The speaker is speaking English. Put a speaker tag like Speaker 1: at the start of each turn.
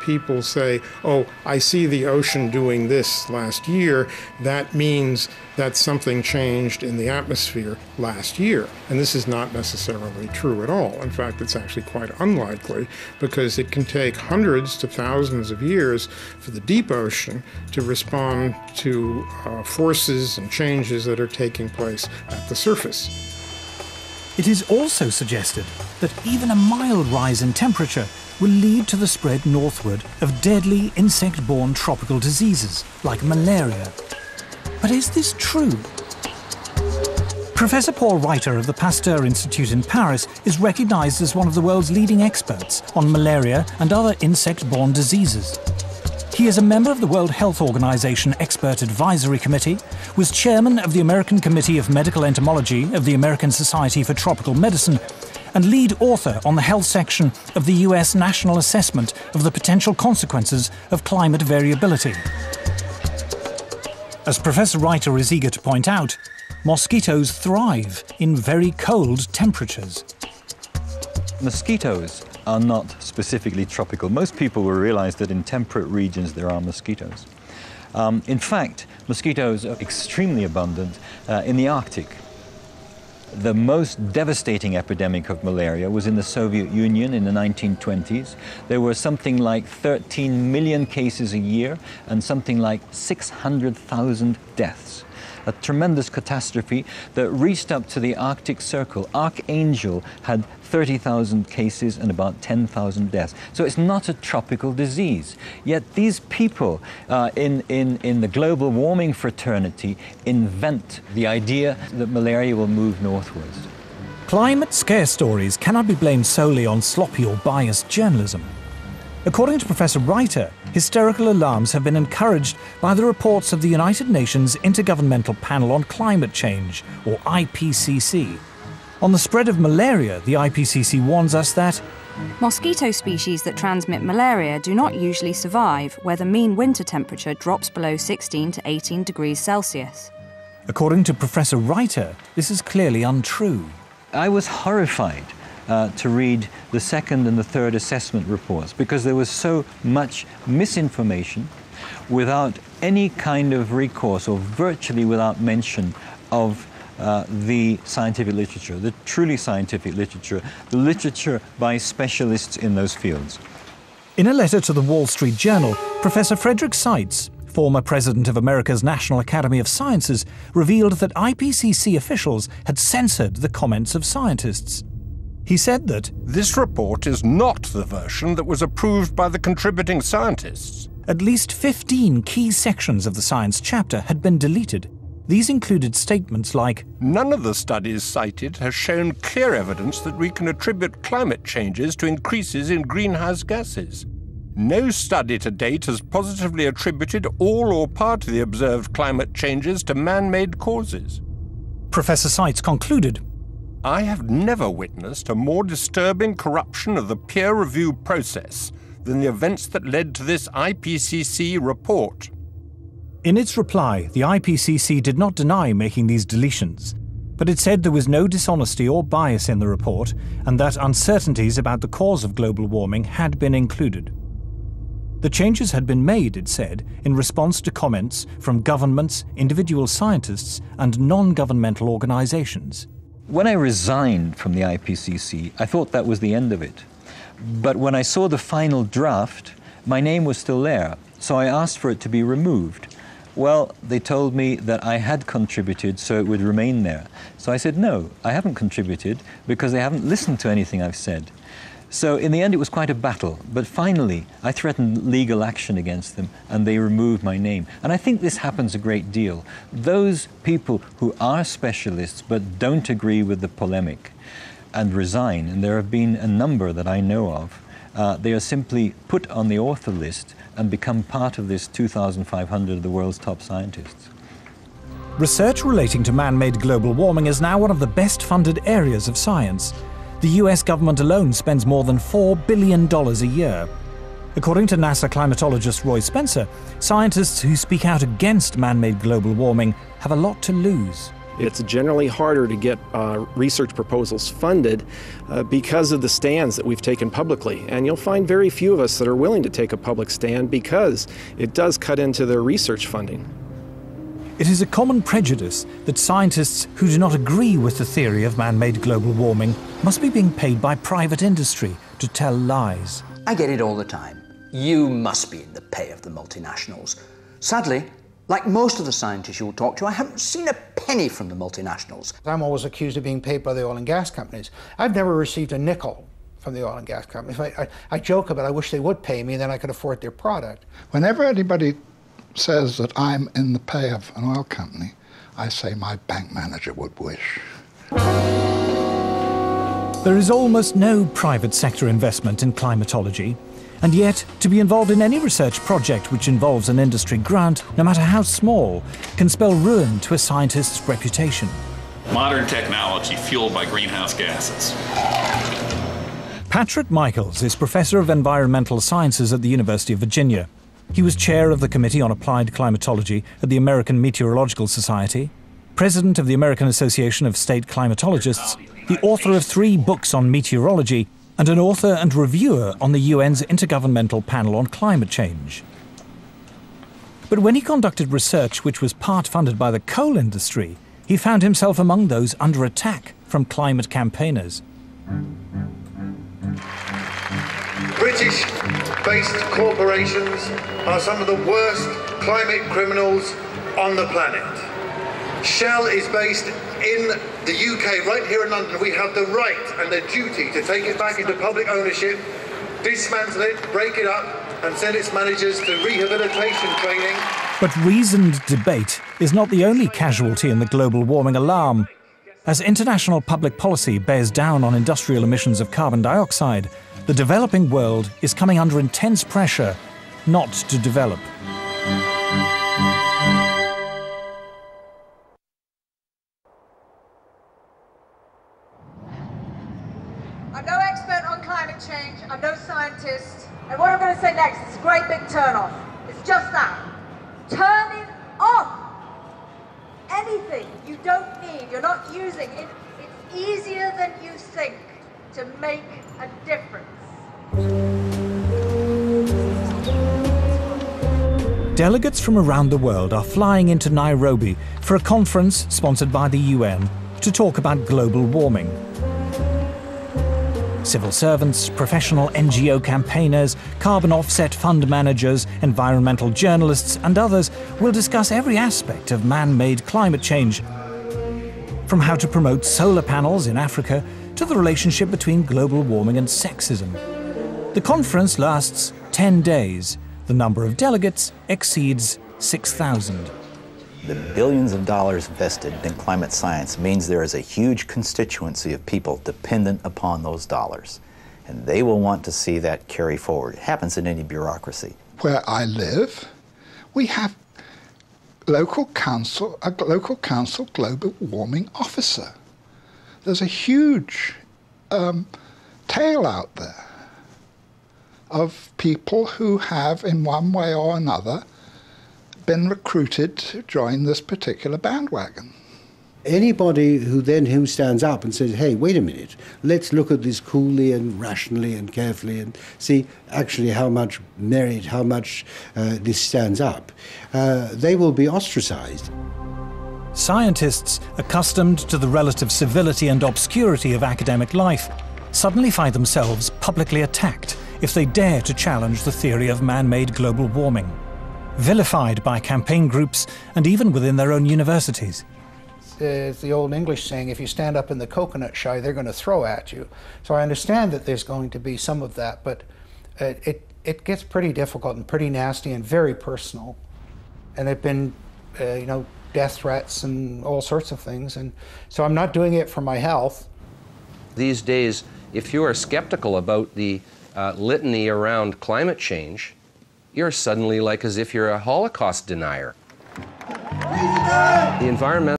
Speaker 1: people say, oh, I see the ocean doing this last year, that means that something changed in the atmosphere last year. And this is not necessarily true at all. In fact, it's actually quite unlikely, because it can take hundreds to thousands of years for the deep ocean to respond to forces and changes that are taking place at the surface.
Speaker 2: It is also suggested that even a mild rise in temperature will lead to the spread northward of deadly insect-borne tropical diseases like malaria. But is this true? Professor Paul Reiter of the Pasteur Institute in Paris is recognized as one of the world's leading experts on malaria and other insect-borne diseases. He is a member of the World Health Organization Expert Advisory Committee, was chairman of the American Committee of Medical Entomology of the American Society for Tropical Medicine, and lead author on the health section of the US National Assessment of the Potential Consequences of Climate Variability. As Professor Reiter is eager to point out, mosquitoes thrive in very cold temperatures.
Speaker 3: Mosquitoes are not specifically tropical. Most people will realize that in temperate regions there are mosquitoes. In fact, mosquitoes are extremely abundant in the Arctic. The most devastating epidemic of malaria was in the Soviet Union in the 1920s. There were something like 13 million cases a year and something like 600,000 deaths. A tremendous catastrophe that reached up to the Arctic Circle. Archangel had 30,000 cases and about 10,000 deaths. So it's not a tropical disease. Yet these people in the global warming fraternity invent the idea that malaria will move northwards.
Speaker 2: Climate scare stories cannot be blamed solely on sloppy or biased journalism. According to Professor Reiter, hysterical alarms have been encouraged by the reports of the United Nations Intergovernmental Panel on Climate Change, or IPCC. On the spread of malaria, the IPCC warns us that
Speaker 4: mosquito species that transmit malaria do not usually survive where the mean winter temperature drops below 16 to 18 degrees Celsius.
Speaker 2: According to Professor Reiter, this is clearly untrue.
Speaker 3: I was horrified to read the second and the third assessment reports because there was so much misinformation without any kind of recourse, or virtually without mention of the scientific literature, the truly scientific literature, the literature by specialists in those fields.
Speaker 2: In a letter to the Wall Street Journal, Professor Frederick Seitz, former president of America's National Academy of Sciences, revealed that IPCC officials had censored the comments of scientists. He said that
Speaker 5: this report is not the version that was approved by the contributing scientists.
Speaker 2: At least 15 key sections of the science chapter had been deleted. These included statements like,
Speaker 5: none of the studies cited has shown clear evidence that we can attribute climate changes to increases in greenhouse gases. No study to date has positively attributed all or part of the observed climate changes to man-made causes.
Speaker 2: Professor Seitz concluded,
Speaker 5: I have never witnessed a more disturbing corruption of the peer review process than the events that led to this IPCC report.
Speaker 2: In its reply, the IPCC did not deny making these deletions, but it said there was no dishonesty or bias in the report and that uncertainties about the cause of global warming had been included. The changes had been made, it said, in response to comments from governments, individual scientists, and non-governmental organizations.
Speaker 3: When I resigned from the IPCC, I thought that was the end of it. But when I saw the final draft, my name was still there, so I asked for it to be removed. Well, they told me that I had contributed, so it would remain there. So I said, no, I haven't contributed because they haven't listened to anything I've said. So in the end, it was quite a battle. But finally, I threatened legal action against them, and they removed my name. And I think this happens a great deal. Those people who are specialists but don't agree with the polemic and resign, and there have been a number that I know of, they are simply put on the author list and become part of this 2,500 of the world's top scientists.
Speaker 2: Research relating to man-made global warming is now one of the best-funded areas of science. The US government alone spends more than $4 billion a year. According to NASA climatologist Roy Spencer, scientists who speak out against man-made global warming have a lot to lose.
Speaker 6: It's generally harder to get research proposals funded because of the stands that we've taken publicly. And you'll find very few of us that are willing to take a public stand because it does cut into their research funding.
Speaker 2: It is a common prejudice that scientists who do not agree with the theory of man-made global warming must be being paid by private industry to tell lies.
Speaker 7: I get it all the time. You must be in the pay of the multinationals. Sadly, like most of the scientists you'll talk to, I haven't seen a penny from the multinationals.
Speaker 8: I'm always accused of being paid by the oil and gas companies. I've never received a nickel from the oil and gas companies. I joke about I wish they would pay me, then I could afford their product.
Speaker 9: Whenever anybody says that I'm in the pay of an oil company, I say my bank manager would wish.
Speaker 2: There is almost no private sector investment in climatology, and yet to be involved in any research project which involves an industry grant, no matter how small, can spell ruin to a scientist's reputation.
Speaker 10: Modern technology fueled by greenhouse gases.
Speaker 2: Patrick Michaels is Professor of Environmental Sciences at the University of Virginia. He was chair of the Committee on Applied Climatology at the American Meteorological Society, president of the American Association of State Climatologists, the author of 3 books on meteorology, and an author and reviewer on the UN's Intergovernmental Panel on Climate Change. But when he conducted research which was part funded by the coal industry, he found himself among those under attack from climate campaigners.
Speaker 11: British-based corporations are some of the worst climate criminals on the planet. Shell is based in the UK, right here in London. We have the right and the duty to take it back into public ownership, dismantle it, break it up, and send its managers to rehabilitation training.
Speaker 2: But reasoned debate is not the only casualty in the global warming alarm. As international public policy bears down on industrial emissions of carbon dioxide, the developing world is coming under intense pressure not to develop.
Speaker 12: I'm no expert on climate change, I'm no scientist, and what I'm going to say next is a great big turn-off. It's just that. Turn it off! Anything you don't need, you're not using, it's easier than you think to make a difference.
Speaker 2: Delegates from around the world are flying into Nairobi for a conference sponsored by the UN to talk about global warming. Civil servants, professional NGO campaigners, carbon offset fund managers, environmental journalists and others will discuss every aspect of man-made climate change, from how to promote solar panels in Africa to the relationship between global warming and sexism. The conference lasts 10 days. The number of delegates exceeds 6,000.
Speaker 13: The billions of dollars invested in climate science means there is a huge constituency of people dependent upon those dollars. And they will want to see that carry forward. It happens in any bureaucracy.
Speaker 9: Where I live, we have a local council global warming officer. There's a huge tail out there of people who have, in one way or another, been recruited to join this particular bandwagon.
Speaker 14: Anybody who stands up and says, hey, wait a minute, let's look at this coolly and rationally and carefully and see actually how much merit, how much this stands up, they will be ostracized.
Speaker 2: Scientists, accustomed to the relative civility and obscurity of academic life, suddenly find themselves publicly attacked if they dare to challenge the theory of man-made global warming, vilified by campaign groups and even within their own universities.
Speaker 8: It's the old English saying, if you stand up in the coconut shy, they're going to throw at you. So I understand that there's going to be some of that, but it gets pretty difficult and pretty nasty and very personal. And there've been, death threats and all sorts of things. And so I'm not doing it for my health.
Speaker 15: These days, if you are skeptical about the litany around climate change, you're suddenly like as if you're a Holocaust denier. The environmental